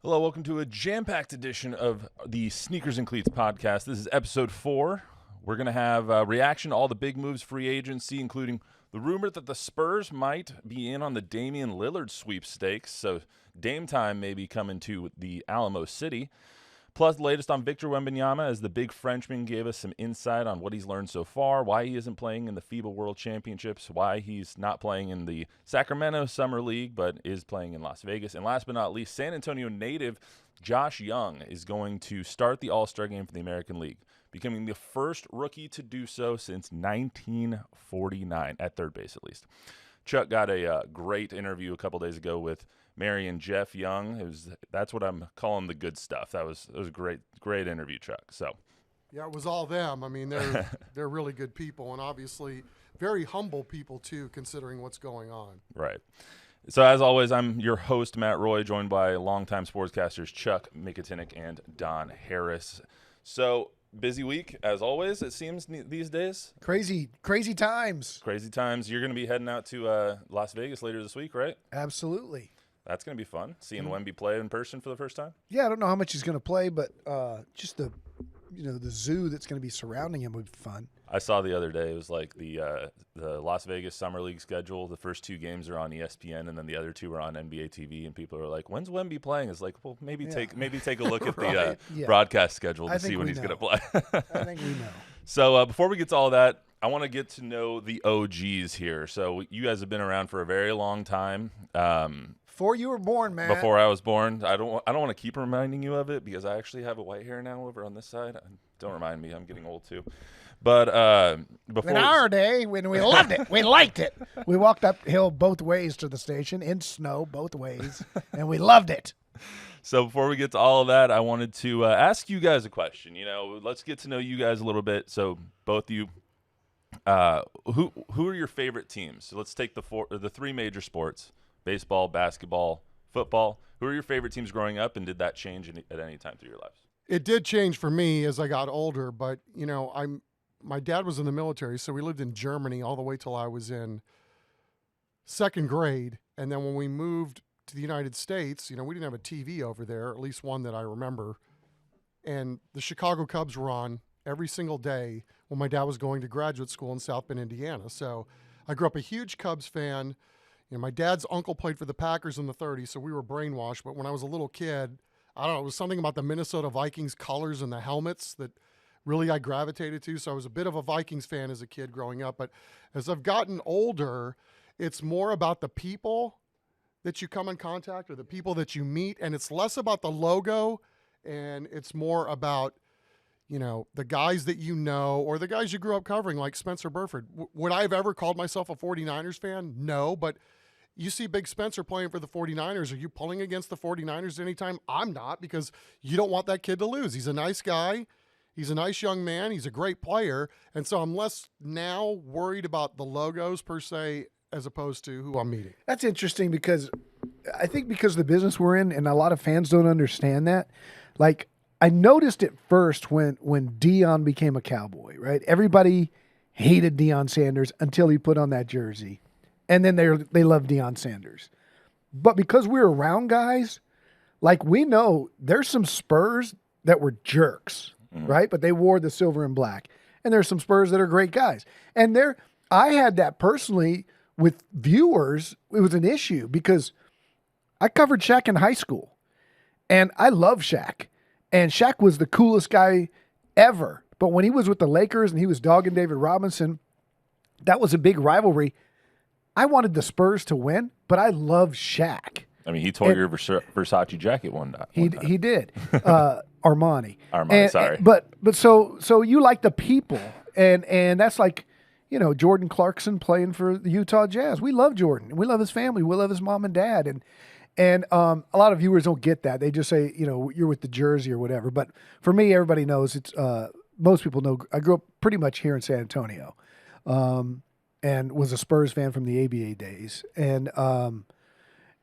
Hello, welcome to a jam-packed edition of the Sneakers and Cleats podcast. This is episode 4. We're going to have a reaction to all the big moves free agency, including the rumor that the Spurs might be in on the Damian Lillard sweepstakes, so Dame time may be coming to the Alamo City. Plus, the latest on Victor Wembanyama, as the big Frenchman gave us some insight on what he's learned so far, why he isn't playing in the FIBA World Championships, why he's not playing in the Sacramento Summer League, but is playing in Las Vegas. And last but not least, San Antonio native Josh Jung is going to start the All-Star game for the American League, becoming the first rookie to do so since 1949, at third base at least. Chuck got a great interview a couple days ago with Mary and Jeff Jung. That's what I'm calling the good stuff. It was a great interview, Chuck. So, yeah, it was all them. I mean, they're really good people, and obviously very humble people too, considering what's going on. Right. So as always, I'm your host, Matt Roy, joined by longtime sportscasters Chuck Mikatinik and Don Harris. So, busy week, as always, it seems, these days. Crazy times. Crazy times. You're going to be heading out to Las Vegas later this week, right? Absolutely. That's going to be fun, seeing Wemby play in person for the first time. Yeah, I don't know how much he's going to play, but just the zoo that's going to be surrounding him would be fun. I saw the other day, it was like the Las Vegas Summer League schedule. The first 2 games are on ESPN, and then the other 2 are on NBA TV. And people are like, "When's Wemby playing?" It's like, well, maybe take a look at right. the broadcast schedule to see when he's going to play. I think we know. So before we get to all that, I want to get to know the OGs here. So you guys have been around for a very long time. Before you were born, man. Before I was born. I don't want to keep reminding you of it because I actually have a white hair now over on this side. Don't remind me. I'm getting old too. But before in our day, when we loved it, we liked it. We walked uphill both ways to the station in snow, both ways, and we loved it. So before we get to all of that, I wanted to ask you guys a question. Let's get to know you guys a little bit. So both of you, who are your favorite teams? So let's take the 3 major sports: baseball, basketball, football. Who are your favorite teams growing up, and did that change at any time through your lives? It did change for me as I got older, but my dad was in the military, so we lived in Germany all the way till I was in 2nd grade, and then when we moved to the United States, we didn't have a TV over there, at least one that I remember, and the Chicago Cubs were on every single day when my dad was going to graduate school in South Bend, Indiana. So I grew up a huge Cubs fan. My dad's uncle played for the Packers in the 30s, so we were brainwashed. But when I was a little kid, I don't know, it was something about the Minnesota Vikings colors and the helmets that really I gravitated to. So I was a bit of a Vikings fan as a kid growing up. But as I've gotten older, it's more about the people that you come in contact or the people that you meet. And it's less about the logo, and it's more about the guys that or the guys you grew up covering, like Spencer Burford. Would I have ever called myself a 49ers fan? No, but you see Big Spencer playing for the 49ers. Are you pulling against the 49ers anytime? I'm not, because you don't want that kid to lose. He's a nice guy. He's a nice young man. He's a great player. And so I'm less now worried about the logos per se as opposed to who I'm meeting. That's interesting because I think because of the business we're in, and a lot of fans don't understand that, like, I noticed it first when Deion became a Cowboy, right? Everybody hated Deion Sanders until he put on that jersey. And then they love Deion Sanders. But because we're around guys, like, we know there's some Spurs that were jerks, right? But they wore the silver and black. And there's some Spurs that are great guys. And I had that personally with viewers. It was an issue because I covered Shaq in high school. And I love Shaq. And Shaq was the coolest guy ever. But when he was with the Lakers and he was dogging David Robinson, that was a big rivalry. I wanted the Spurs to win, but I love Shaq. I mean, he tore your Versace jacket one time. He did. Armani. Sorry. But so you like the people, and that's like, Jordan Clarkson playing for the Utah Jazz. We love Jordan. We love his family. We love his mom and dad. And a lot of viewers don't get that. They just say, you're with the jersey or whatever. But for me, everybody knows it's. Most people know I grew up pretty much here in San Antonio, and was a Spurs fan from the ABA days. And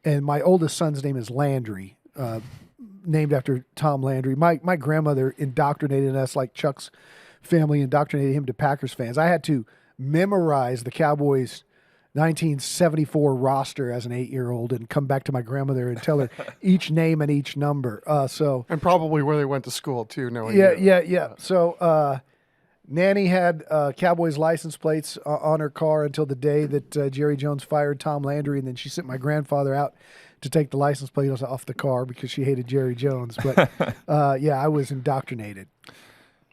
my oldest son's name is Landry, named after Tom Landry. My grandmother indoctrinated us like Chuck's family indoctrinated him to Packers fans. I had to memorize the Cowboys 1974 roster as an 8-year-old and come back to my grandmother and tell her each name and each number. And probably where they went to school too. Knowing Yeah. So Nanny had Cowboys license plates on her car until the day that Jerry Jones fired Tom Landry, and then she sent my grandfather out to take the license plate off the car because she hated Jerry Jones. But I was indoctrinated.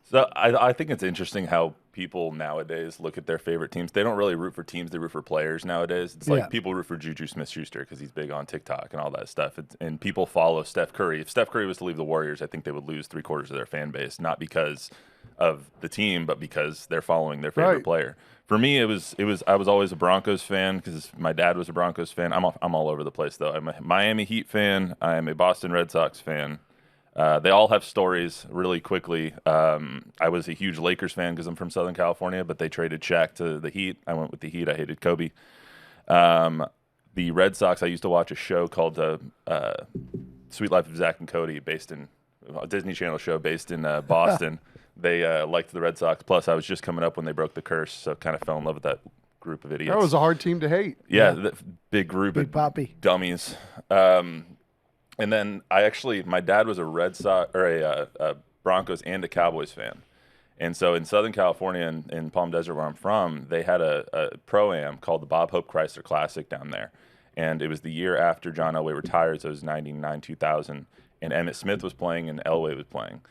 So I think it's interesting how people nowadays look at their favorite teams. They don't really root for teams; they root for players nowadays. It's like people root for Juju Smith-Schuster because he's big on TikTok and all that stuff. And people follow Steph Curry. If Steph Curry was to leave the Warriors, I think they would lose 3/4 of their fan base, not because of the team, but because they're following their favorite player. For me, I was always a Broncos fan because my dad was a Broncos fan. I'm all over the place though. I'm a Miami Heat fan. I'm a Boston Red Sox fan. They all have stories really quickly. I was a huge Lakers fan because I'm from Southern California, but they traded Shaq to the Heat. I went with the Heat. I hated Kobe. The Red Sox, I used to watch a show called Sweet Life of Zach and Cody, based in a Disney Channel show based in Boston. They liked the Red Sox. Plus, I was just coming up when they broke the curse, so kind of fell in love with that group of idiots. That was a hard team to hate. Yeah. The big group Big of Poppy dummies. And then my dad was a Red Sox or a Broncos and a Cowboys fan. And so in Southern California in Palm Desert, where I'm from, they had a Pro-Am called the Bob Hope Chrysler Classic down there. And it was the year after John Elway retired, so it was 99, 2000. And Emmitt Smith was playing and Elway was playing.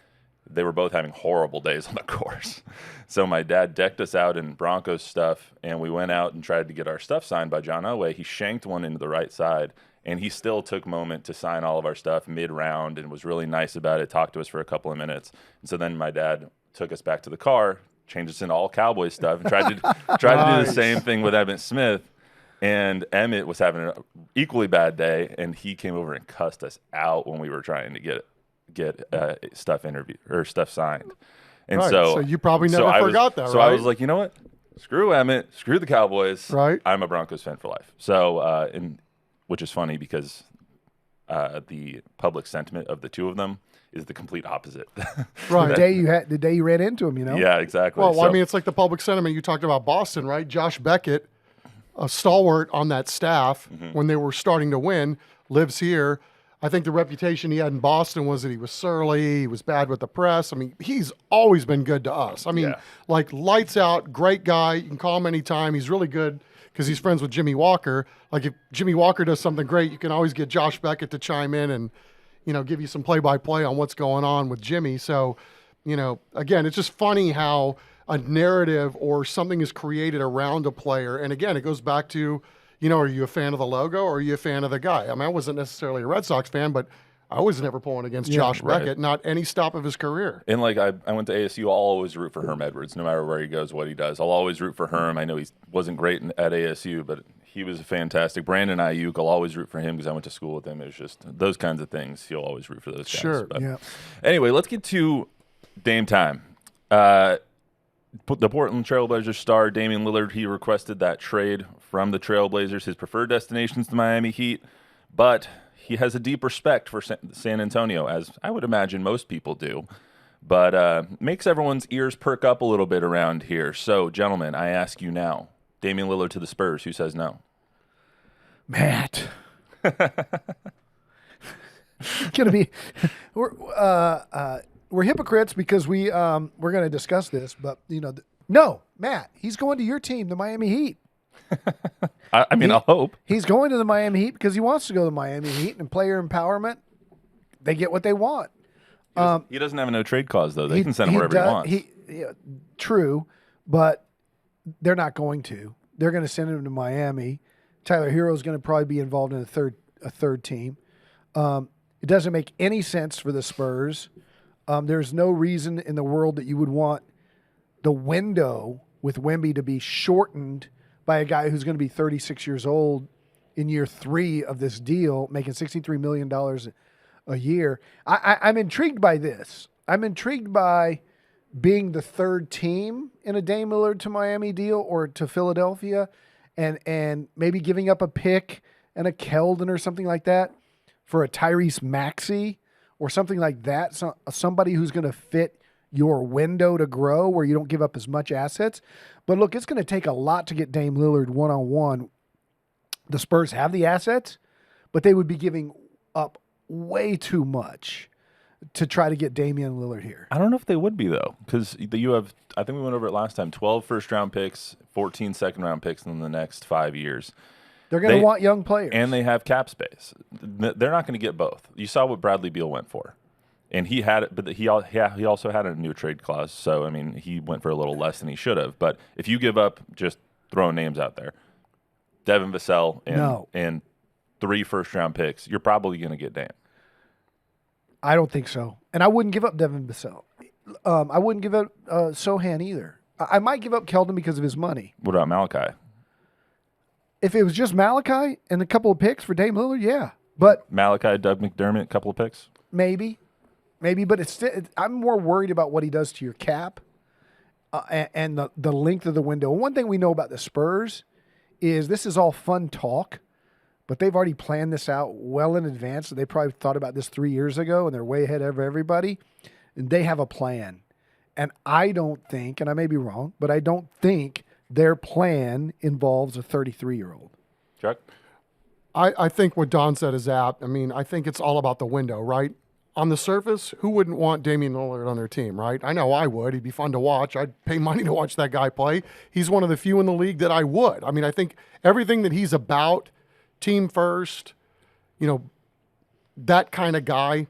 They were both having horrible days on the course. So my dad decked us out in Broncos stuff, and we went out and tried to get our stuff signed by John Elway. He shanked one into the right side, and he still took a moment to sign all of our stuff mid-round and was really nice about it, talked to us for a couple of minutes. And so then my dad took us back to the car, changed us into all Cowboy stuff, and tried to do the same thing with Emmitt Smith. And Emmitt was having an equally bad day, and he came over and cussed us out when we were trying to get stuff signed. And so you probably never forgot that, right? So I was like, you know what? Screw Emmitt, screw the Cowboys. Right. I'm a Broncos fan for life. So, which is funny because the public sentiment of the two of them is the complete opposite. Right. The day you ran into him, Yeah, exactly. Well, I mean, it's like the public sentiment you talked about Boston, right? Josh Beckett, a stalwart on that staff when they were starting to win, lives here. I think the reputation he had in Boston was that he was surly, he was bad with the press. I mean, he's always been good to us. I mean, like lights out, great guy. You can call him anytime. He's really good because he's friends with Jimmy Walker. Like if Jimmy Walker does something great, you can always get Josh Beckett to chime in and, give you some play-by-play on what's going on with Jimmy. So, again, it's just funny how a narrative or something is created around a player. And again, it goes back to, are you a fan of the logo or are you a fan of the guy? I mean, I wasn't necessarily a Red Sox fan, but I was never pulling against Josh Beckett, not any stop of his career. And like I went to ASU, I'll always root for Herm Edwards, no matter where he goes, what he does. I'll always root for Herm. I know he wasn't great at ASU, but he was fantastic. Brandon Ayuk, I'll always root for him because I went to school with him. It was just those kinds of things. You'll always root for those guys. Sure. But anyway, let's get to Dame time. The Portland Trailblazers star Damian Lillard, he requested that trade from the Trailblazers. His preferred destination is the Miami Heat, but he has a deep respect for San Antonio, as I would imagine most people do. But makes everyone's ears perk up a little bit around here. So, gentlemen, I ask you now, Damian Lillard to the Spurs, who says no? Matt. Gonna be we're hypocrites because we're going to discuss this, but no, Matt, he's going to your team, the Miami Heat. I mean, I'll hope he's going to the Miami Heat because he wants to go to the Miami Heat, and player empowerment, they get what they want. He doesn't have a no trade clause though. They can send him wherever he wants. True, but they're not going to. They're going to send him to Miami. Tyler Hero is going to probably be involved in a third team. It doesn't make any sense for the Spurs. There's no reason in the world that you would want the window with Wemby to be shortened by a guy who's going to be 36 years old in year 3 of this deal, making $63 million a year. I'm intrigued by this. I'm intrigued by being the third team in a Dame Lillard to Miami deal or to Philadelphia and maybe giving up a pick and a Keldon or something like that for a Tyrese Maxey or something like that, so, somebody who's going to fit your window to grow where you don't give up as much assets. But look, it's going to take a lot to get Dame Lillard one-on-one the Spurs have the assets, but they would be giving up way too much to try to get Damian Lillard here. I don't know if they would be, though, because you have, I think we went over it last time, 12 first-round picks, 14 second-round picks in the next 5 years. They're going to want young players. And they have cap space. They're not going to get both. You saw what Bradley Beal went for. And he had it, but he also had a new trade clause. So, I mean, he went for a little less than he should have. But if you give up, just throwing names out there, Devin Vassell and 3 first-round picks, you're probably going to get Dame. I don't think so. And I wouldn't give up Devin Vassell. I wouldn't give up Sohan either. I might give up Keldon because of his money. What about Malachi? If it was just Malachi and a couple of picks for Dame Lillard, yeah. But Malachi, Doug McDermott, a couple of picks? Maybe, but I'm more worried about what he does to your cap and the length of the window. And one thing we know about the Spurs is this is all fun talk, but they've already planned this out well in advance. So they probably thought about this 3 years ago, and they're way ahead of everybody. And they have a plan. And I don't think, and I may be wrong, but I don't think their plan involves a 33-year-old. Chuck? I think what Don said is apt. I mean, I think it's all about the window, right? On the surface, who wouldn't want Damian Lillard on their team, right? I know I would. He'd be fun to watch. I'd pay money to watch that guy play. He's one of the few in the league that I would. I mean, I think everything that he's about, team first, that kind of guy,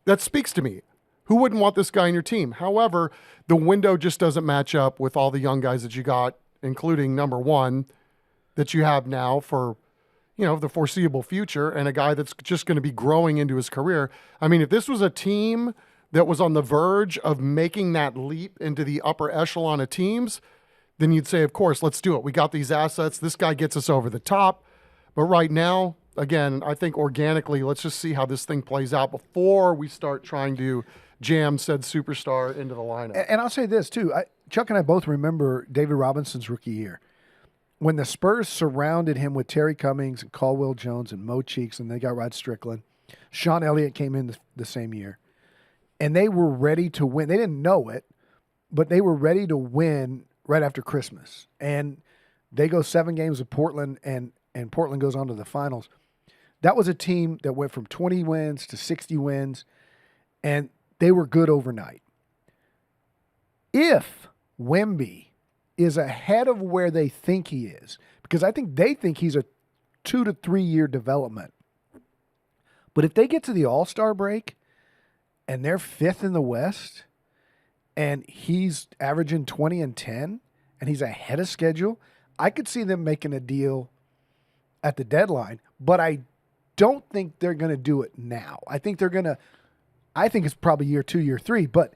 that speaks to me. Who wouldn't want this guy in your team? However, the window just doesn't match up with all the young guys that you got, including number one that you have now for the foreseeable future, and a guy that's just going to be growing into his career. I mean, if this was a team that was on the verge of making that leap into the upper echelon of teams, then you'd say, of course, let's do it. We got these assets. This guy gets us over the top. But right now, again, I think organically, let's just see how this thing plays out before we start trying to jam said superstar into the lineup. And I'll say this, too. Chuck and I both remember David Robinson's rookie year. When the Spurs surrounded him with Terry Cummings and Caldwell Jones and Mo Cheeks, and they got Rod Strickland, Sean Elliott came in the same year, and they were ready to win. They didn't know it, but they were ready to win right after Christmas. And they go 7 games with Portland, and Portland goes on to the finals. That was a team that went from 20 wins to 60 wins, and they were good overnight. If Wemby is ahead of where they think he is, because I think they think he's a 2 to 3 year development. But if they get to the All-Star break and they're 5th in the West and he's averaging 20 and 10 and he's ahead of schedule, I could see them making a deal at the deadline, but I don't think they're going to do it now. I think it's probably year 2, year 3, but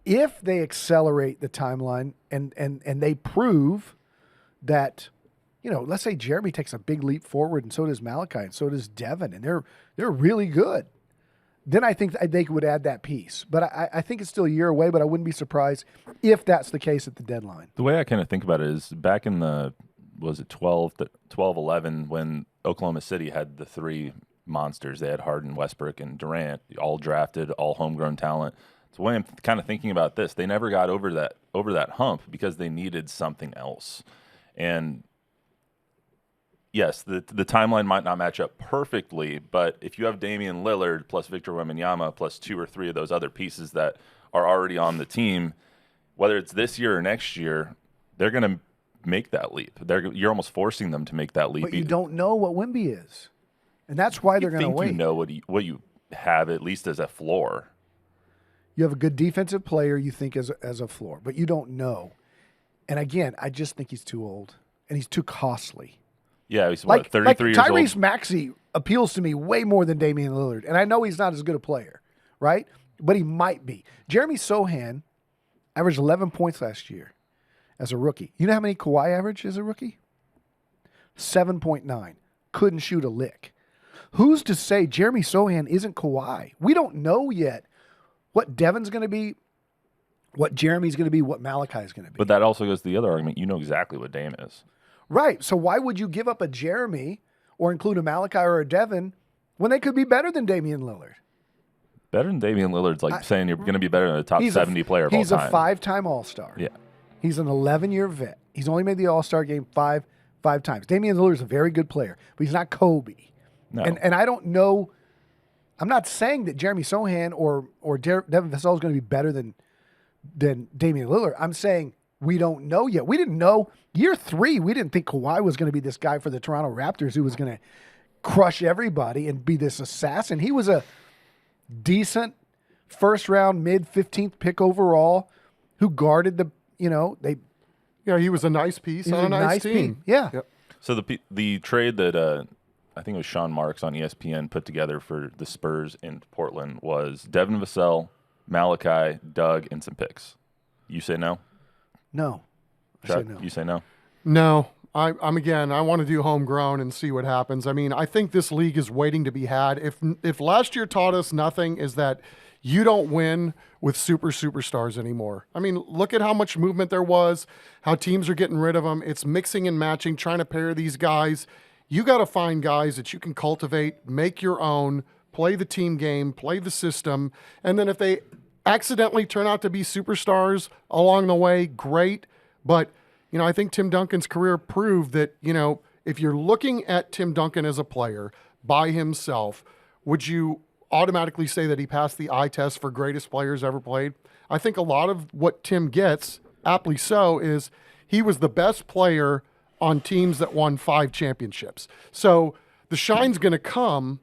if they accelerate the timeline and they prove that, let's say Jeremy takes a big leap forward and so does Malachi and so does Devin, and they're really good, then I think they would add that piece. But I think it's still a year away, but I wouldn't be surprised if that's the case at the deadline. The way I kind of think about it is back in the, 12-11 when Oklahoma City had the 3 monsters. They had Harden, Westbrook, and Durant, all drafted, all homegrown talent. So the way I'm kind of thinking about this, they never got over that hump because they needed something else. And yes, the timeline might not match up perfectly, but if you have Damian Lillard plus Victor Wembanyama plus 2 or 3 of those other pieces that are already on the team, whether it's this year or next year, they're going to make that leap. You're almost forcing them to make that leap. But you don't know what Wemby is, and that's why they're going to wait. You know what you have at least as a floor. You have a good defensive player you think as a floor, but you don't know. And again, I just think he's too old and he's too costly. Yeah, he's 33 years old. Tyrese Maxey appeals to me way more than Damian Lillard, and I know he's not as good a player, right? But he might be. Jeremy Sohan averaged 11 points last year as a rookie. You know how many Kawhi averaged as a rookie? 7.9. Couldn't shoot a lick. Who's to say Jeremy Sohan isn't Kawhi? We don't know yet what Devin's going to be, what Jeremy's going to be, what Malachi's going to be. But that also goes to the other argument. You know exactly what Dame is. Right. So why would you give up a Jeremy or include a Malachi or a Devin when they could be better than Damian Lillard? Better than Damian Lillard's like saying you're going to be better than a top 70 player of all time. He's a 5-time All-Star. Yeah. He's an 11-year vet. He's only made the All-Star game 5 5 times. Damian Lillard is a very good player, but he's not Kobe. No. And I don't know. I'm not saying that Jeremy Sohan or Devin Vassell is going to be better than Damian Lillard. I'm saying we don't know yet. We didn't know year 3. We didn't think Kawhi was going to be this guy for the Toronto Raptors who was going to crush everybody and be this assassin. He was a decent first round, mid 15th pick overall who guarded the, he was a nice piece on a nice team. Yeah. Yep. So the trade that I think it was Sean Marks on ESPN put together for the Spurs in Portland was Devin Vassell, Malachi, Doug, and some picks. You say no? No. Chuck, I say no. you say no? No, I want to do homegrown and see what happens. I mean, I think this league is waiting to be had. If last year taught us nothing, is that you don't win with superstars anymore. I mean, look at how much movement there was, how teams are getting rid of them. It's mixing and matching, trying to pair these guys. You got to find guys that you can cultivate, make your own, play the team game, play the system, and then if they accidentally turn out to be superstars along the way, great. But, I think Tim Duncan's career proved that, if you're looking at Tim Duncan as a player by himself, would you automatically say that he passed the eye test for greatest players ever played? I think a lot of what Tim gets, aptly so, is he was the best player on teams that won 5 championships. So the shine's going to come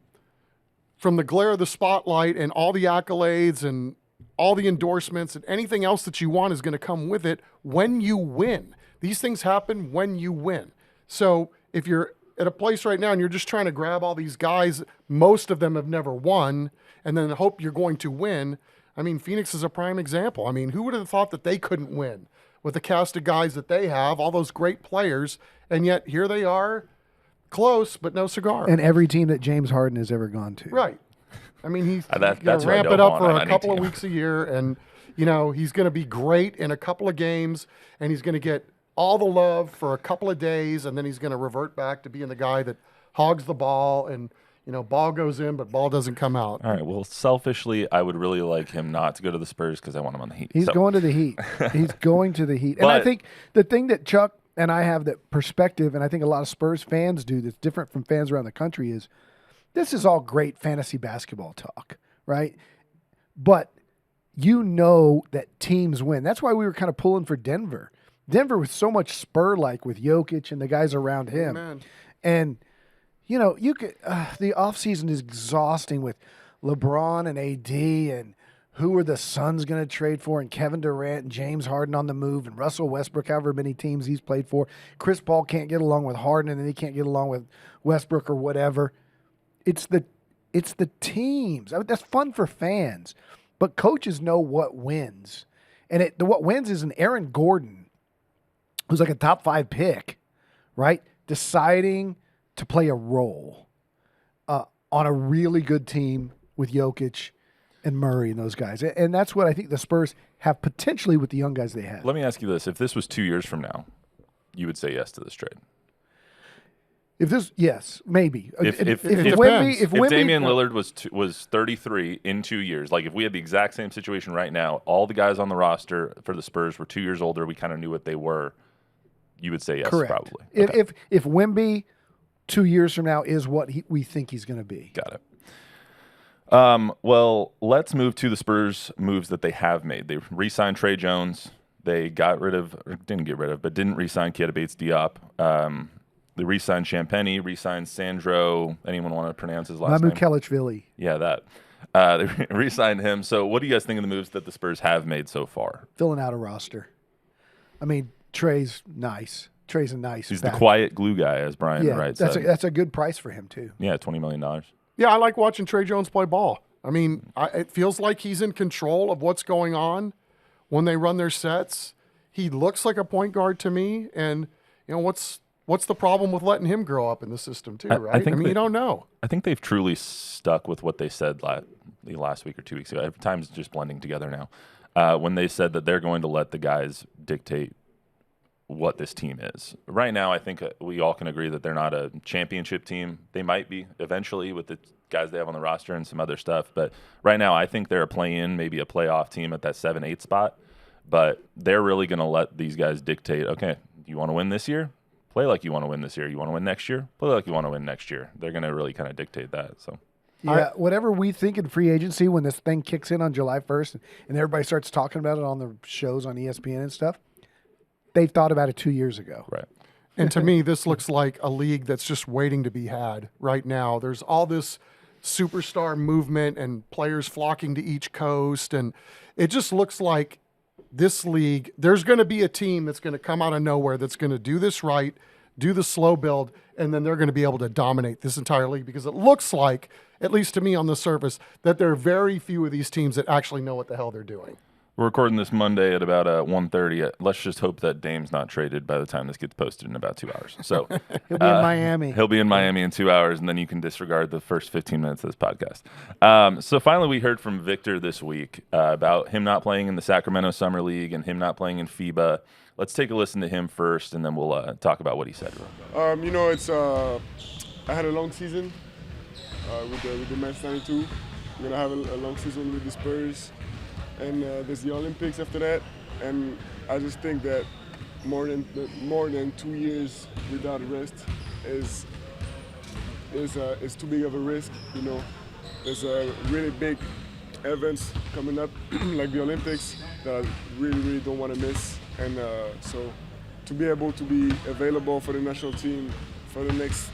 from the glare of the spotlight and all the accolades and all the endorsements and anything else that you want is going to come with it when you win. These things happen when you win. So if you're at a place right now and you're just trying to grab all these guys, most of them have never won, and then hope you're going to win. I mean, Phoenix is a prime example. I mean, who would have thought that they couldn't win with the cast of guys that they have, all those great players, and yet here they are, close, but no cigar. And every team that James Harden has ever gone to. Right. I mean, he's That's going to what I ramp don't it up want for on a any couple of team. weeks a year, and, he's going to be great in a couple of games, and he's going to get all the love for a couple of days, and then he's going to revert back to being the guy that hogs the ball, and, ball goes in, but ball doesn't come out. All right. Well, selfishly, I would really like him not to go to the Spurs because I want him on the Heat. He's going to the Heat. He's going to the Heat. And I But- think the thing that Chuck and I have that perspective, and I think a lot of Spurs fans do that's different from fans around the country, is this is all great fantasy basketball talk, right? But that teams win. That's why we were kind of pulling for Denver. Denver was so much Spur-like with Jokic and the guys around him. Amen. And, you could the offseason is exhausting with LeBron and AD and who are the Suns going to trade for, and Kevin Durant and James Harden on the move, and Russell Westbrook, however many teams he's played for. Chris Paul can't get along with Harden, and then he can't get along with Westbrook or whatever. It's the teams. I mean, that's fun for fans, but coaches know what wins. And what wins is an Aaron Gordon, who's like a top 5 pick, right? Deciding to play a role on a really good team with Jokic and Murray and those guys. And that's what I think the Spurs have potentially with the young guys they have. Let me ask you this. If this was 2 years from now, you would say yes to this trade? Yes, maybe. If Wemby, Damian Lillard was 33 in 2 years, like if we had the exact same situation right now, all the guys on the roster for the Spurs were 2 years older, we kind of knew what they were, you would say yes, correct. probably. If Wemby 2 years from now is what we think he's going to be. Got it. Well, let's move to the Spurs moves that they have made. They re-signed Trey Jones. They didn't re-sign Keita Bates-Diop. They re-signed Champagny, re-signed Sandro. Anyone want to pronounce his last name? Kelachvili. Yeah, that. They re-signed him. So what do you guys think of the moves that the Spurs have made so far? Filling out a roster. I mean, Trey's nice. Trey's a nice He's back. the quiet glue guy, as Brian Wright said. That's a good price for him, too. Yeah, $20 million. Yeah, I like watching Trey Jones play ball. I mean, it feels like he's in control of what's going on when they run their sets. He looks like a point guard to me, and what's the problem with letting him grow up in the system too, right? I mean, you don't know. I think they've truly stuck with what they said last week or 2 weeks ago. Every time it's just blending together now. When they said that they're going to let the guys dictate what this team is. Right now, I think we all can agree that they're not a championship team. They might be eventually with the guys they have on the roster and some other stuff. But right now, I think they're a play-in, maybe a playoff team at that 7-8 spot. But they're really going to let these guys dictate, okay, you want to win this year? play like you want to win this year. You want to win next year? Play like you want to win next year. They're going to really kind of dictate that. So. Yeah, whatever we think in free agency when this thing kicks in on July 1st and everybody starts talking about it on the shows on ESPN and stuff, they've thought about it 2 years ago. Right. And to me, this looks like a league that's just waiting to be had right now. There's all this superstar movement and players flocking to each coast. And it just looks like this league, there's going to be a team that's going to come out of nowhere that's going to do this right, do the slow build, and then they're going to be able to dominate this entire league, because it looks like, at least to me on the surface, that there are very few of these teams that actually know what the hell they're doing. We're recording this Monday at about 1:30. Let's just hope that Dame's not traded by the time this gets posted in about 2 hours. So He'll be in Miami. He'll be in Miami in 2 hours, and then you can disregard the first 15 minutes of this podcast. So finally, we heard from Victor this week about him not playing in the Sacramento Summer League and him not playing in FIBA. Let's take a listen to him first, and then we'll talk about what he said. It's I had a long season with the Match 92. I'm gonna have a long season with the Spurs. And there's the Olympics after that, and I just think that more than 2 years without rest is too big of a risk. There's really big events coming up like the Olympics that I really don't want to miss, and so to be able to be available for the national team for the next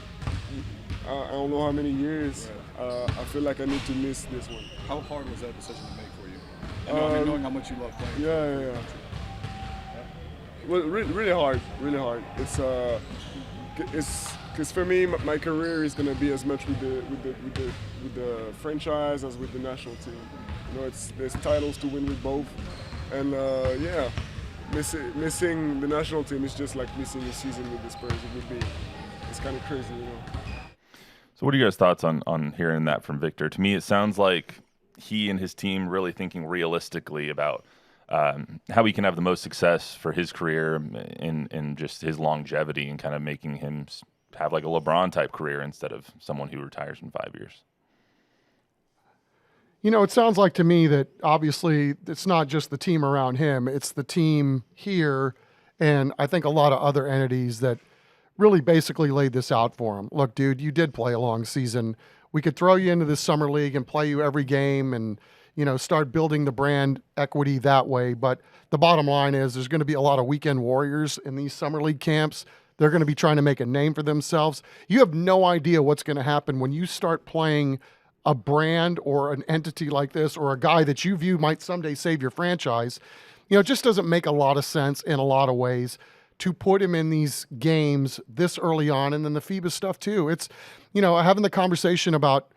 I don't know how many years, I feel like I need to miss this one. How hard was that decision to make for you? And knowing how much you love playing. Yeah. Well, really hard. It's because for me, my career is gonna be as much with the franchise as with the national team. There's titles to win with both, and missing the national team is just like missing a season with the Spurs. It's kind of crazy, So what are you guys' thoughts on hearing that from Victor? To me, it sounds like he and his team really thinking realistically about how he can have the most success for his career in just his longevity, and kind of making him have like a LeBron type career instead of someone who retires in 5 years. It sounds like to me that obviously it's not just the team around him, it's the team here, and I think a lot of other entities that really basically laid this out for him. Look, dude, you did play a long season. We could throw you into this summer league and play you every game and, start building the brand equity that way. But the bottom line is there's going to be a lot of weekend warriors in these summer league camps. They're going to be trying to make a name for themselves. You have no idea what's going to happen when you start playing a brand or an entity like this, or a guy that you view might someday save your franchise. It just doesn't make a lot of sense in a lot of ways to put him in these games this early on, and then the FIBA stuff too. It's, having the conversation about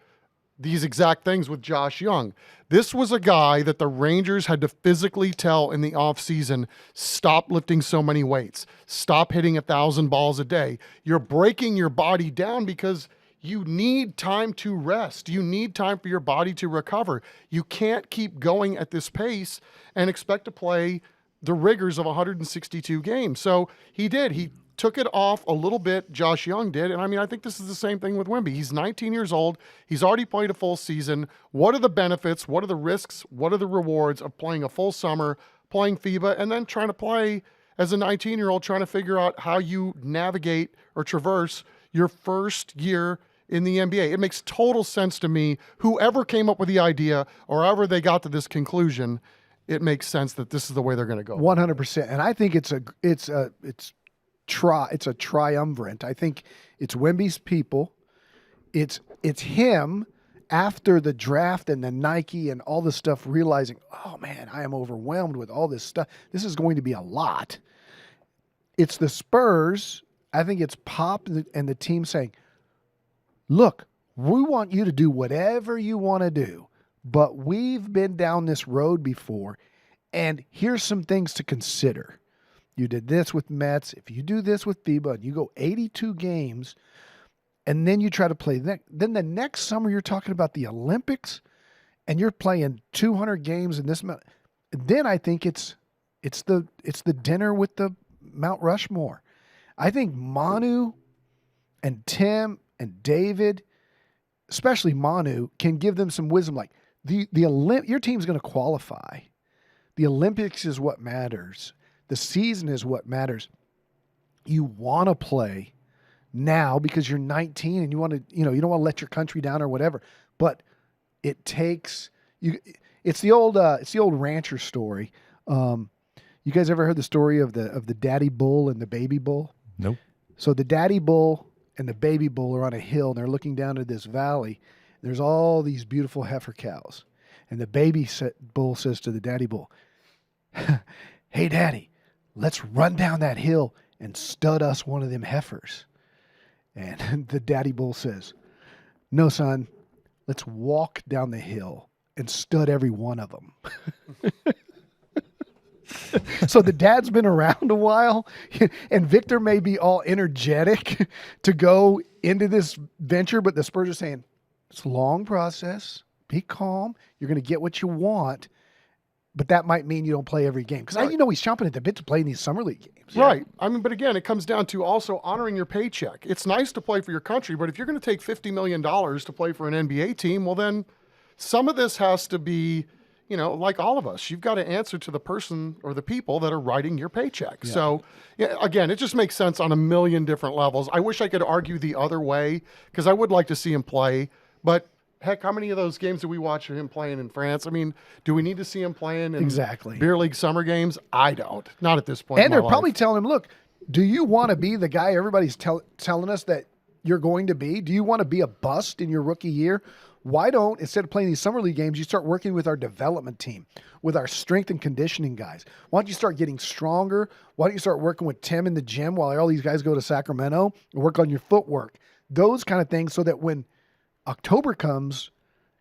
these exact things with Josh Jung. This was a guy that the Rangers had to physically tell in the offseason, stop lifting so many weights, stop hitting 1,000 balls a day. You're breaking your body down because you need time to rest. You need time for your body to recover. You can't keep going at this pace and expect to play the rigors of 162 games. So he did. He took it off a little bit. Josh Jung did. And I think this is the same thing with Wemby. He's 19 years old. He's already played a full season. What are the benefits? What are the risks? What are the rewards of playing a full summer, playing FIBA, and then trying to play as a 19-year-old, trying to figure out how you navigate or traverse your first year in the NBA? It makes total sense to me. Whoever came up with the idea, or however they got to this conclusion, it makes sense that this is the way they're going to go. 100%. And I think it's a triumvirate. I think it's Wemby's people. It's him after the draft and the Nike and all this stuff, realizing, oh man, I am overwhelmed with all this stuff. This is going to be a lot. It's the Spurs. I think it's Pop and the team saying, look, we want you to do whatever you want to do, but we've been down this road before, and here's some things to consider. You did this with Mets. If you do this with FIBA and you go 82 games, and then you try to play then the next summer you're talking about the Olympics, and you're playing 200 games in this amount. Then I think it's the dinner with the Mount Rushmore. I think Manu and Tim and David, especially Manu, can give them some wisdom. Like your team's going to qualify. The Olympics is what matters. The season is what matters. you want to play now because you're 19 and you want to, you don't want to let your country down or whatever. But it takes you. It's the old rancher story. You guys ever heard the story of the daddy bull and the baby bull? Nope. So the daddy bull and the baby bull are on a hill and they're looking down to this valley. There's all these beautiful heifer cows, and the baby bull says to the daddy bull, "Hey, daddy, let's run down that hill and stud us one of them heifers." And the daddy bull says, "No, son, let's walk down the hill and stud every one of them." So the dad's been around a while, and Victor may be all energetic to go into this venture, but the Spurs are saying, it's a long process. Be calm. You're going to get what you want. But that might mean you don't play every game. Because Right. he's chomping at the bit to play in these summer league games. Right. I mean, but again, it comes down to also honoring your paycheck. It's nice to play for your country, but if you're going to take $50 million to play for an NBA team, well, then some of this has to be, like all of us. You've got to answer to the person or the people that are writing your paycheck. Yeah. So, again, it just makes sense on a million different levels. I wish I could argue the other way because I would like to see him play, but heck, how many of those games do we watch him playing in France? I mean, do we need to see him playing in Exactly. beer league summer games? I don't. Not at this point. And in my they're life. probably telling him, look, do you want to be the guy everybody's telling us that you're going to be? Do you want to be a bust in your rookie year? Why don't, instead of playing these summer league games, you start working with our development team, with our strength and conditioning guys? Why don't you start getting stronger? Why don't you start working with Tim in the gym while all these guys go to Sacramento and work on your footwork? Those kind of things so that when October comes,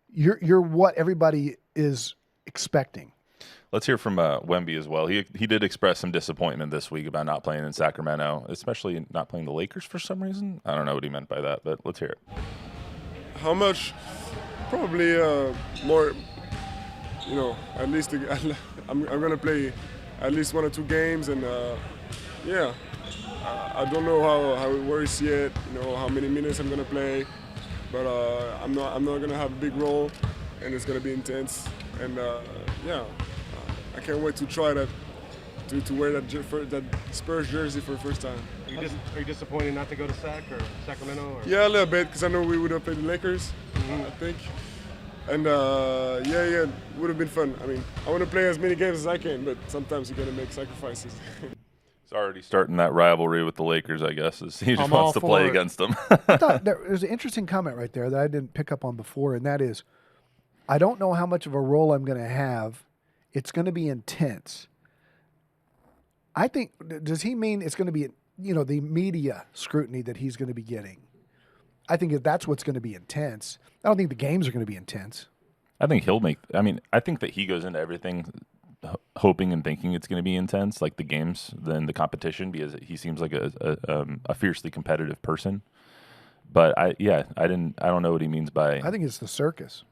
you're what everybody is expecting. Let's hear from Wemby as well. He did express some disappointment this week about not playing in Sacramento, especially not playing the Lakers for some reason. I don't know what he meant by that, but let's hear it. How much? Probably more. At least I'm gonna play at least 1 or 2 games, and I don't know how it works yet. How many minutes I'm gonna play, but I'm not gonna have a big role, and it's gonna be intense. And I can't wait to try that, to wear that Spurs jersey for the first time. Are you disappointed not to go to Sacramento? Or? Yeah, a little bit, because I know we would have played the Lakers, I think. And it would have been fun. I mean, I want to play as many games as I can, but sometimes you got to make sacrifices. He's already starting that rivalry with the Lakers, I guess. He just I'm wants all to for play it. against them. I thought there's an interesting comment right there that I didn't pick up on before, and that is, I don't know how much of a role I'm going to have. It's going to be intense. I think, does he mean it's going to be, the media scrutiny that he's going to be getting? I think that's what's going to be intense. I don't think the games are going to be intense. I think I think that he goes into everything hoping and thinking it's going to be intense, like the games, then the competition, because he seems like a fiercely competitive person. But I don't know what he means by. I think it's the circus.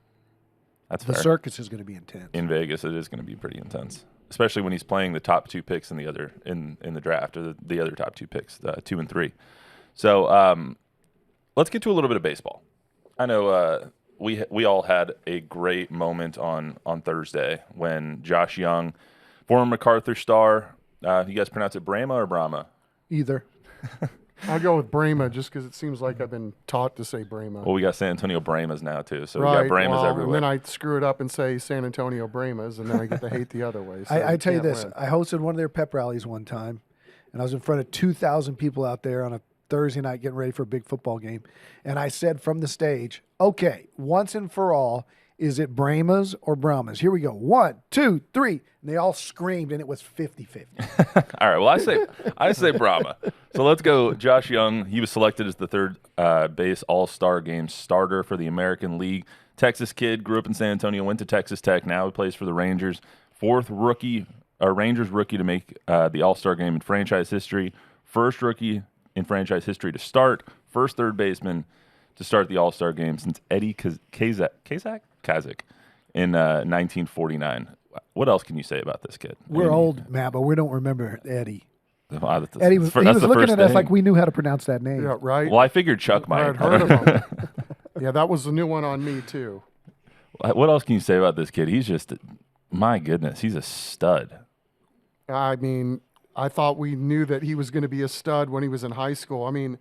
That's The fair. circus is going to be intense. In Vegas, it is going to be pretty intense, especially when he's playing the top 2 picks in the draft, or the other top 2 picks, 2 and 3. So let's get to a little bit of baseball. I know we all had a great moment on Thursday when Josh Jung, former MacArthur star, you guys pronounce it Brahma or Brahma? Either. I'll go with Brahma just because it seems like I've been taught to say Brahma. Well, we got San Antonio Brahmas now too, so right. we got Brahmas well, everywhere. And then I screw it up and say San Antonio Brahmas, and then I get to hate the other way. So I tell you can't this, win. I hosted one of their pep rallies one time, and I was in front of 2,000 people out there on a Thursday night getting ready for a big football game. And I said from the stage, okay, once and for all, is it Brahmas or Brahmas? Here we go. 1, 2, 3. And they all screamed, and it was 50-50. All right. Well, I say Brahma. So let's go. Josh Jung. He was selected as the third base All-Star Game starter for the American League. Texas kid, grew up in San Antonio, went to Texas Tech. Now he plays for the Rangers. Fourth Rangers rookie to make the All-Star Game in franchise history. First rookie in franchise history to start. First third baseman to start the All-Star Game since Eddie Kazak in 1949. What else can you say about this kid? We're old, Matt, but we don't remember Eddie. Wow, Eddie was, he was looking at us like we knew how to pronounce that name. Yeah, right. Well, I figured Chuck I might. had heard of him. Yeah, that was a new one on me too. What else can you say about this kid? He's just, my goodness, he's a stud. I mean, I thought we knew that he was going to be a stud when he was in high school. I mean,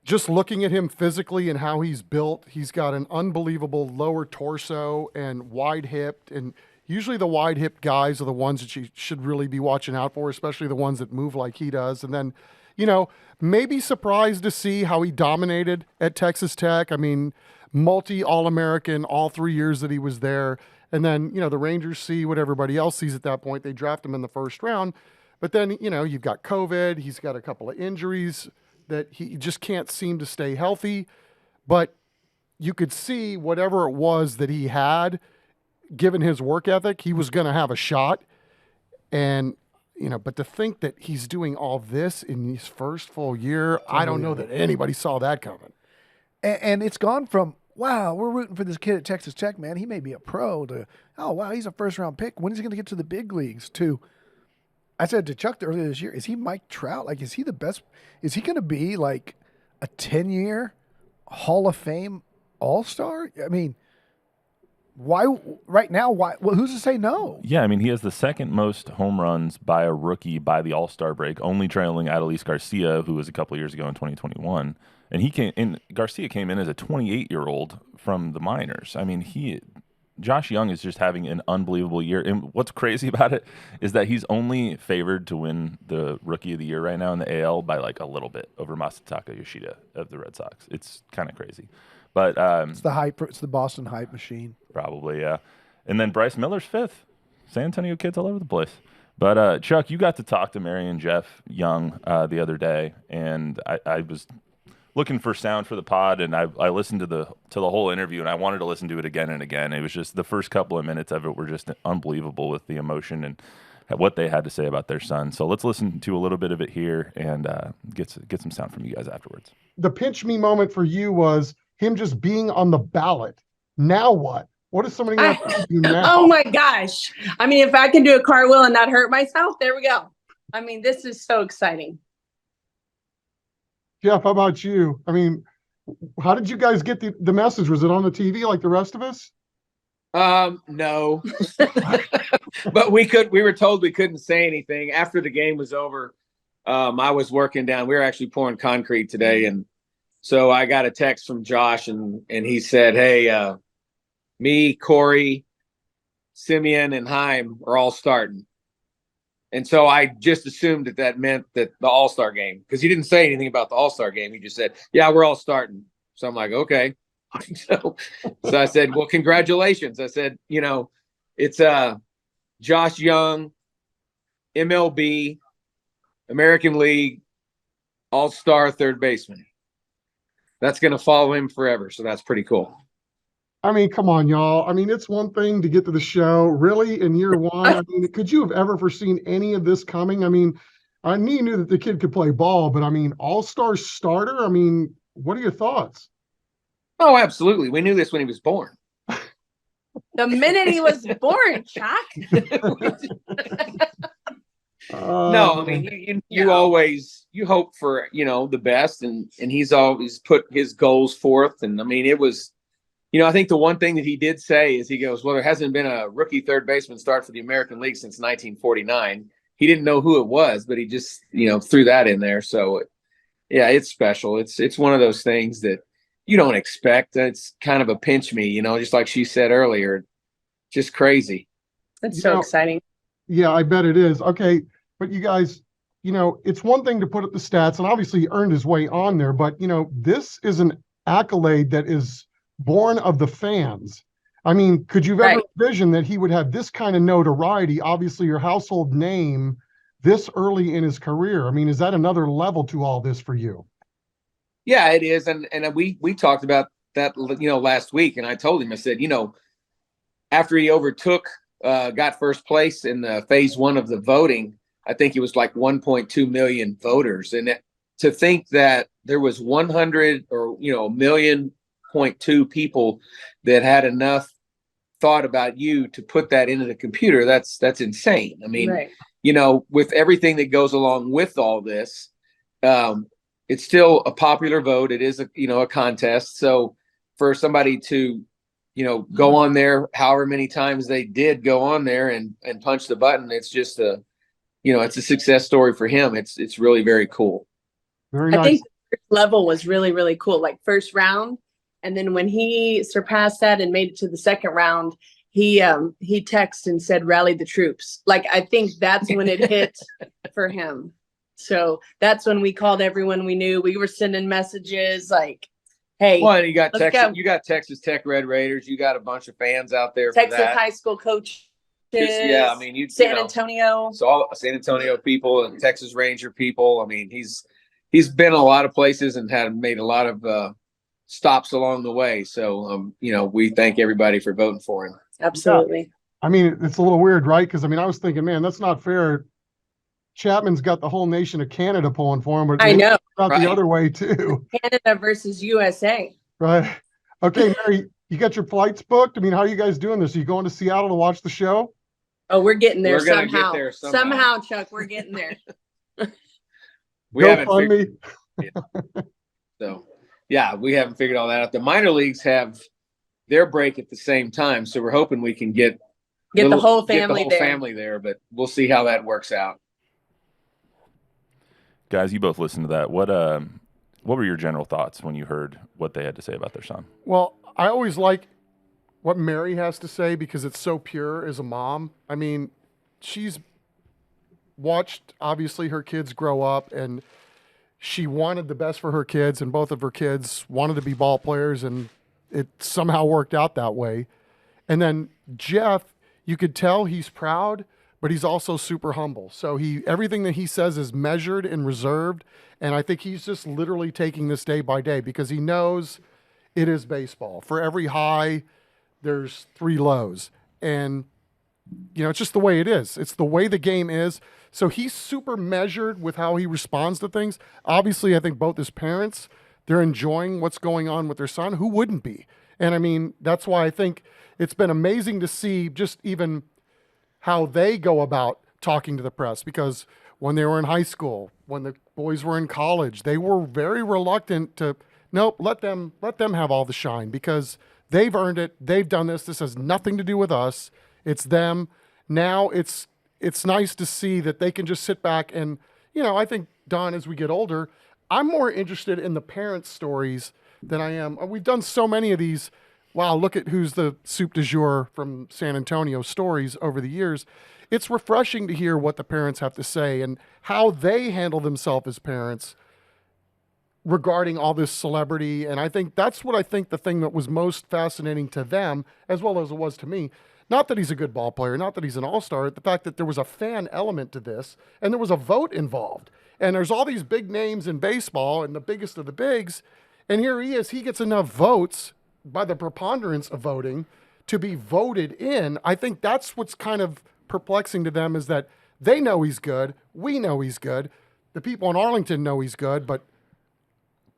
just looking at him physically and how he's built, he's got an unbelievable lower torso and wide hipped. And usually the wide hipped guys are the ones that you should really be watching out for, especially the ones that move like he does. And then, you know, maybe surprised to see how he dominated at Texas Tech. I mean, multi-All-American all 3 years that he was there. And then, you know, the Rangers see what everybody else sees at that point. They draft him in the first round. But then, you know, you've got COVID. He's got a couple of injuries that he just can't seem to stay healthy. But you could see whatever it was that he had, given his work ethic, he was going to have a shot. And, you know, but to think that he's doing all this in his first full year, I don't know that anybody saw that coming. And it's gone from, wow, we're rooting for this kid at Texas Tech, man. He may be a pro, to, oh, wow, he's a first-round pick. When is he going to get to the big leagues? To, I said to Chuck earlier this year, is he Mike Trout? Like, is he the best? Is he going to be like a 10-year Hall of Fame All-Star? I mean, why right now? Why? Well, who's to say no? Yeah, I mean, he has the second most home runs by a rookie by the All-Star break, only trailing Adolis Garcia, who was a couple of years ago in 2021. And Garcia came in as a 28-year-old from the minors. I mean, Josh Jung is just having an unbelievable year. And what's crazy about it is that he's only favored to win the Rookie of the Year right now in the AL by like a little bit over Masataka Yoshida of the Red Sox. It's kind of crazy. But it's the hype. It's the Boston hype machine. Probably, yeah. And then Bryce Miller's fifth. San Antonio kids all over the place. But Chuck, you got to talk to Mary and Jeff Jung the other day, and I was looking for sound for the pod, and I listened to the whole interview, and I wanted to listen to it again and again. It was just the first couple of minutes of it were just unbelievable with the emotion and what they had to say about their son. So let's listen to a little bit of it here and get some sound from you guys afterwards. The pinch me moment for you was him just being on the ballot. Now what? What is somebody going to do now? Oh my gosh. I mean, if I can do a cartwheel and not hurt myself, there we go. I mean, this is so exciting. Jeff, how about you? I mean, how did you guys get the message? Was it on the TV like the rest of us? No, but we were told we couldn't say anything after the game was over. I was working down, we were actually pouring concrete today. And so I got a text from Josh and he said, hey, me, Corey, Simeon, and Haim are all starting. And so I just assumed that meant that the All-Star game, because he didn't say anything about the All-Star game. He just said, yeah, we're all starting. So I'm like, okay. So I said, well, congratulations. I said, you know, it's Josh Jung, MLB, American League, All-Star third baseman. That's going to follow him forever. So that's pretty cool. I mean, come on, y'all. I mean, it's one thing to get to the show. Really, in year one, I mean, could you have ever foreseen any of this coming? I mean, I knew that the kid could play ball, but I mean, all-star starter? I mean, what are your thoughts? Oh, absolutely. We knew this when he was born. The minute he was born, Chuck. No, I mean, you always, you hope for, you know, the best, and he's always put his goals forth. And I mean, it was, you know, I think the one thing that he did say is he goes, well, there hasn't been a rookie third baseman start for the American League since 1949. He didn't know who it was, but he just, you know, threw that in there. So, yeah, it's special. It's one of those things that you don't expect. It's kind of a pinch me, you know, just like she said earlier, just crazy. That's so exciting. Yeah, I bet it is. Okay, but you guys, you know, it's one thing to put up the stats, and obviously he earned his way on there, but, you know, this is an accolade that is born of the fans. I mean, could you ever envision that he would have this kind of notoriety, obviously your household name, this early in his career? I mean, is that another level to all this for you? Yeah, it is. And we talked about that, you know, last week, and I told him, I said, you know, after he got first place in the phase one of the voting, I think it was like 1.2 million voters. And to think that there was 100 or, you know, 1.2 people that had enough thought about you to put that into the computer, that's insane. I mean, you know, with everything that goes along with all this, it's still a popular vote. It is a contest. So for somebody to, you know, go on there, however many times they did go on there and punch the button, it's just it's a success story for him. It's really very cool. Very I nice. think the first level was really, really cool, like first round. And then when he surpassed that and made it to the second round, he texted and said, "Rally the troops." Like, I think that's when it hit for him. So that's when we called everyone we knew. We were sending messages like, "Hey, Well, and you got let's Texas, go." you got Texas Tech Red Raiders. You got a bunch of fans out there Texas for that. high school coaches. Yeah, I mean, San Antonio. So all San Antonio people and Texas Ranger people. I mean, he's been a lot of places and had made a lot of stops along the way. So, we thank everybody for voting for him. Absolutely. I mean, it's a little weird, right? Because, I mean, I was thinking, man, that's not fair. Chapman's got the whole nation of Canada pulling for him, but I know. about Right. the other way, too. Canada versus USA. Right. Okay, Mary, you got your flights booked? I mean, how are you guys doing this? Are you going to Seattle to watch the show? Oh, we're getting there We're gonna somehow. get there somehow. Chuck, we're getting there. We Go haven't fund figured, me. so yeah, we haven't figured all that out. The minor leagues have their break at the same time, so we're hoping we can get The whole family there. family there, but we'll see how that works out. Guys, you both listened to that. What were your general thoughts when you heard what they had to say about their son? Well, I always like what Mary has to say because it's so pure as a mom. I mean, she's watched, obviously, her kids grow up, and she wanted the best for her kids, and both of her kids wanted to be ball players, and it somehow worked out that way. And then Jeff, you could tell he's proud, but he's also super humble. So everything that he says is measured and reserved, and I think he's just literally taking this day by day because he knows it is baseball. For every high, there's 3 lows. And, it's just the way it is. It's the way the game is. So he's super measured with how he responds to things. Obviously, I think both his parents, they're enjoying what's going on with their son. Who wouldn't be? And, I mean, that's why I think it's been amazing to see just even how they go about talking to the press, because when they were in high school, when the boys were in college, they were very reluctant to, nope, let them have all the shine because they've earned it. They've done this. This has nothing to do with us. It's them. Now it's nice to see that they can just sit back and, I think, Don, as we get older, I'm more interested in the parents' stories than I am. We've done so many of these. Wow, look at who's the soup du jour from San Antonio stories over the years. It's refreshing to hear what the parents have to say and how they handle themselves as parents regarding all this celebrity. And I think that's what I think the thing that was most fascinating to them, as well as it was to me. Not that he's a good ball player, not that he's an all-star, the fact that there was a fan element to this and there was a vote involved. And there's all these big names in baseball and the biggest of the bigs. And here he is, he gets enough votes by the preponderance of voting to be voted in. I think that's what's kind of perplexing to them is that they know he's good. We know he's good. The people in Arlington know he's good, but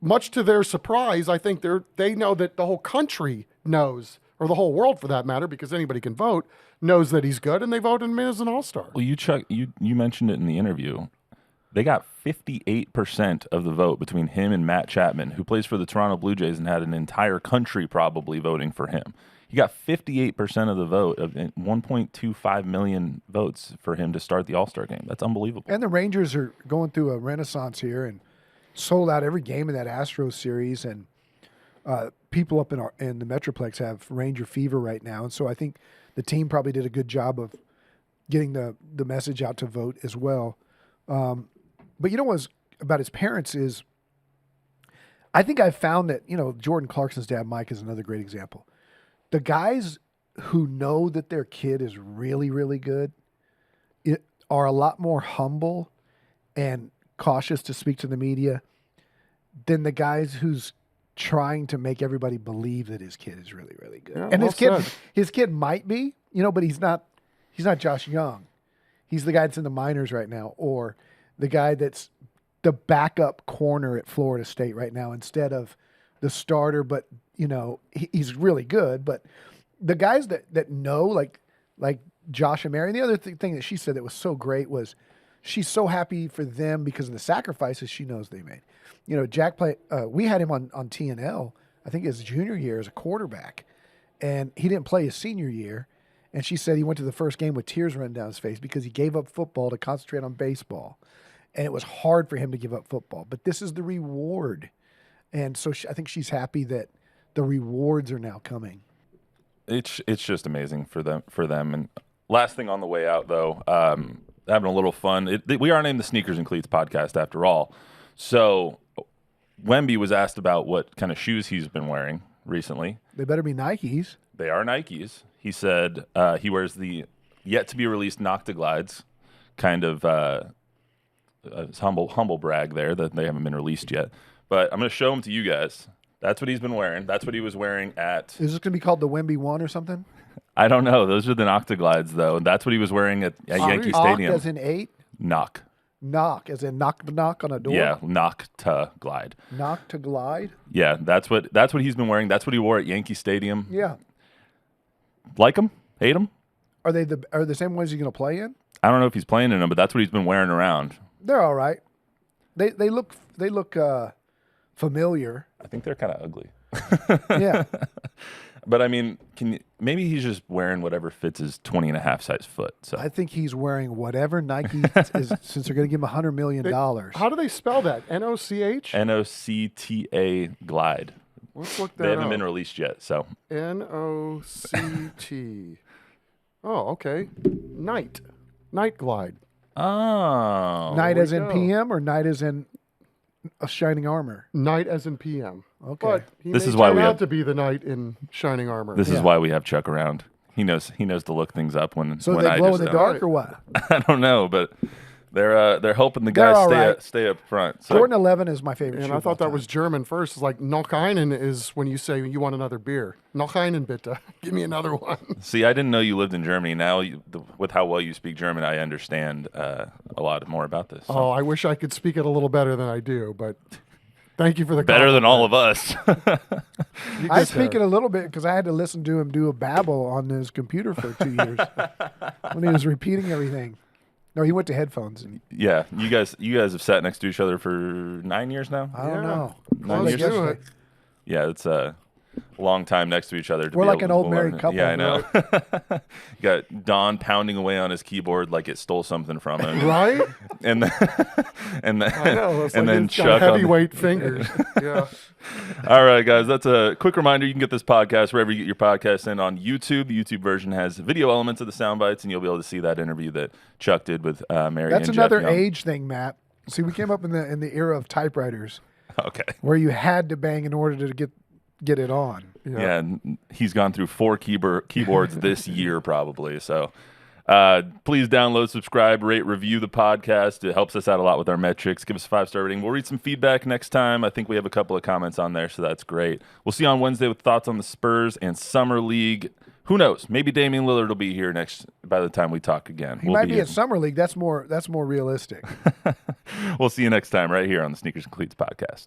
much to their surprise, I think they know that the whole country knows, or the whole world for that matter, because anybody can vote, knows that he's good, and they voted him in as an all-star. Well, you mentioned it in the interview. They got 58% of the vote between him and Matt Chapman, who plays for the Toronto Blue Jays and had an entire country probably voting for him. He got 58% of the vote of 1.25 million votes for him to start the All-Star game. That's unbelievable. And the Rangers are going through a renaissance here and sold out every game in that Astros series. And people up in the Metroplex have Ranger fever right now. And so I think the team probably did a good job of getting the message out to vote as well. But what's about his parents is I think I've found that, Jordan Clarkson's dad, Mike, is another great example. The guys who know that their kid is really, really good are a lot more humble and cautious to speak to the media than the guys who's trying to make everybody believe that his kid is really, really good. Yeah, and well his kid might be, but he's not Josh Jung. He's the guy that's in the minors right now, or the guy that's the backup corner at Florida State right now instead of the starter, but he's really good. But the guys that know, like Josh and Mary, and the other thing that she said that was so great was she's so happy for them because of the sacrifices she knows they made. Jack we had him on TNL, I think his junior year as a quarterback, and he didn't play his senior year. And she said he went to the first game with tears running down his face because he gave up football to concentrate on baseball. And it was hard for him to give up football. But this is the reward. And so I think she's happy that the rewards are now coming. It's just amazing for them. And last thing on the way out, though, having a little fun. We are named the Sneakers and Cleats podcast after all. So Wemby was asked about what kind of shoes he's been wearing recently. They better be Nikes. They are Nikes. He said he wears the yet-to-be-released Noctiglides, kind of humble brag there that they haven't been released yet. But I'm going to show them to you guys. That's what he's been wearing. That's what he was wearing at... Is this going to be called the Wemby 1 or something? I don't know. Those are the Noctiglides, though. And that's what he was wearing at Yankee Stadium. Knock as in 8? Knock. Knock as in knock on a door? Yeah, knock to glide. Knock to glide? Yeah, that's what he's been wearing. That's what he wore at Yankee Stadium. Yeah. Like him? Hate him? Are they the same ones you're going to play in? I don't know if he's playing in them, but that's what he's been wearing around. They're all right. They look familiar. I think they're kind of ugly. Yeah. But I mean, maybe he's just wearing whatever fits his 20 and a half size foot. So I think he's wearing whatever Nike is, since they're going to give him $100 million. How do they spell that? N-O-C-H? Nocta glide. Let's look that They haven't up. been released yet, so. N-O-C-T. Oh, okay. Night glide. Oh. Night we as in go. PM or night as in a shining armor? Night as in PM. Okay. But he This may is why turn we out have- to be the knight in shining armor. This is Yeah. why we have Chuck around. He knows to look things up when So when they I glow just in the don't. dark or what? I don't know, but they're helping the They're guys all right. stay up front. So Jordan 11 is my favorite And shoe I of all thought that time. was German first. It's like, noch einen is when you say you want another beer. Noch einen bitte. Give me another one. see, I didn't know you lived in Germany. Now, with how well you speak German, I understand a lot more about this. So. Oh, I wish I could speak it a little better than I do, but thank you for the Better than all compliment. of us. I speak it a little bit because I had to listen to him do a babble on his computer for 2 years when he was repeating everything. No, he went to headphones. And Yeah, you guys have sat next to each other for 9 years now. I don't Yeah. know. Nine Close years? to it. Yeah, it's a long time next to each other. We're be like able an to old learn married it. couple, Yeah, I know. You got Don pounding away on his keyboard like it stole something from him, Right? and then and then I know. It's and like then it's got Chuck on. heavyweight fingers. Yeah. All right, guys, that's a quick reminder. You can get this podcast wherever you get your podcasts in on YouTube. The YouTube version has video elements of the sound bites, and you'll be able to see that interview that Chuck did with Mary That's and another Jeff Jung. age thing, Matt. See, we came up in the era of typewriters Okay. where you had to bang in order to get it on. Yeah, and he's gone through 4 keyboards this year probably. So please download, subscribe, rate, review the podcast. It helps us out a lot with our metrics. Give us a 5-star rating. We'll read some feedback next time. I think we have a couple of comments on there, so that's great. We'll see you on Wednesday with thoughts on the Spurs and Summer League. Who knows? Maybe Damian Lillard will be here by the time we talk again. He might be at Summer League. That's more realistic. We'll see you next time right here on the Sneakers and Cleats podcast.